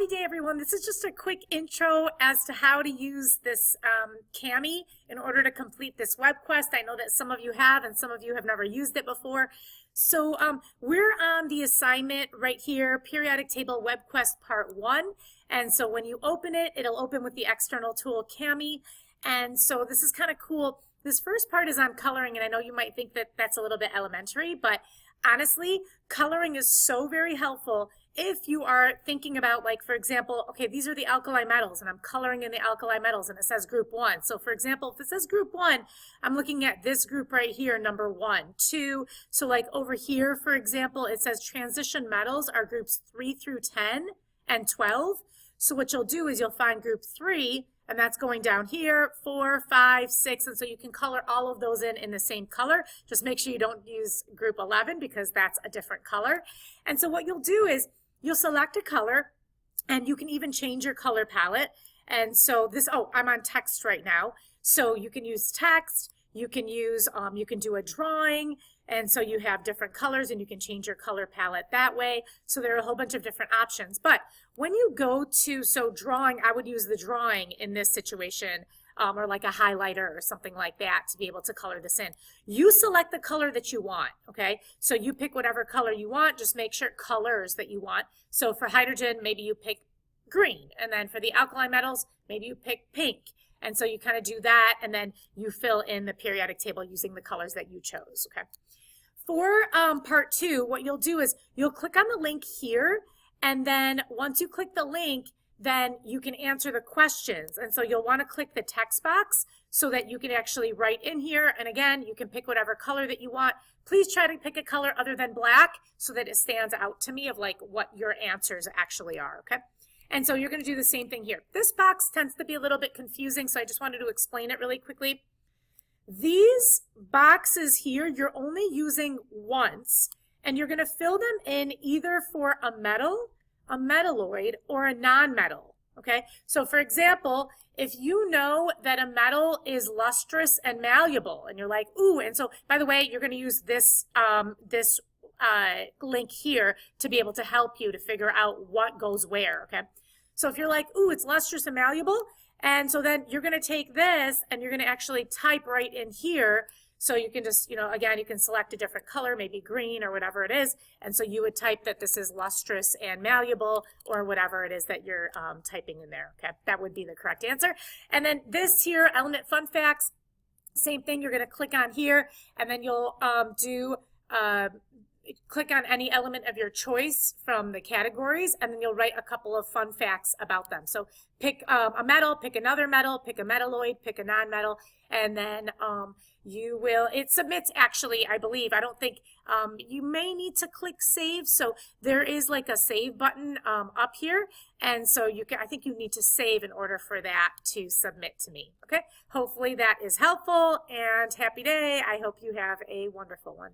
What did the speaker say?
Happy day, everyone. This is just a quick intro as to how to use this Cami in order to complete this WebQuest. I know that some of you have and some of you have never used it before. So we're on the assignment right here, Periodic Table WebQuest Part 1. And so when you open it, it'll open with the external tool Cami. And so this is kind of cool. This first part is on coloring, and I know you might think that that's a little bit elementary, but honestly, coloring is so very helpful if you are thinking about, like, for example, okay, these are the alkali metals, and I'm coloring in the alkali metals, and it says group 1. So, for example, if it says group 1, I'm looking at this group right here, number 1, 2. So, like, over here, for example, it says transition metals are groups 3 through 10 and 12. So what you'll do is you'll find group 3, and that's going down here, 4, 5, 6, and so you can color all of those in the same color. Just make sure you don't use group 11 because that's a different color. And so what you'll do is you'll select a color, and you can even change your color palette. And so this, oh, I'm on text right now. So you can use text, you can use, you can do a drawing, and so you have different colors and you can change your color palette that way. So there are a whole bunch of different options. But when you go to, so drawing, I would use the drawing in this situation, or like a highlighter or something like that to be able to color this in. You select the color that you want, okay? So you pick whatever color you want, just make sure colors that you want. So for hydrogen, maybe you pick green, and then for the alkali metals, maybe you pick pink. And so you kind of do that, and then you fill in the periodic table using the colors that you chose, okay? For part 2, what you'll do is you'll click on the link here, and then once you click the link, then you can answer the questions. And so you'll want to click the text box so that you can actually write in here. And again, you can pick whatever color that you want. Please try to pick a color other than black so that it stands out to me of like what your answers actually are, okay? And so you're going to do the same thing here. This box tends to be a little bit confusing, so I just wanted to explain it really quickly. These boxes here, you're only using once, and you're going to fill them in either for a metal, a metalloid, or a non-metal, okay? So for example, if you know that a metal is lustrous and malleable, and you're like, ooh, and so, by the way, you're going to use this, link here to be able to help you to figure out what goes where, okay? So if you're like, ooh, it's lustrous and malleable, and so then you're going to take this and you're going to actually type right in here. So you can just, you know, again, you can select a different color, maybe green or whatever it is. And so you would type that this is lustrous and malleable or whatever it is that you're typing in there. Okay, that would be the correct answer. And then this here, element fun facts, same thing. You're going to click on here, and then you'll click on any element of your choice from the categories, and then you'll write a couple of fun facts about them. So pick a metal, pick another metal, pick a metalloid, pick a non-metal, and then you will, it submits actually, I believe, I don't think, you may need to click save. So there is like a save button up here. And so you can, I think you need to save in order for that to submit to me. Okay. Hopefully that is helpful, and happy day. I hope you have a wonderful one.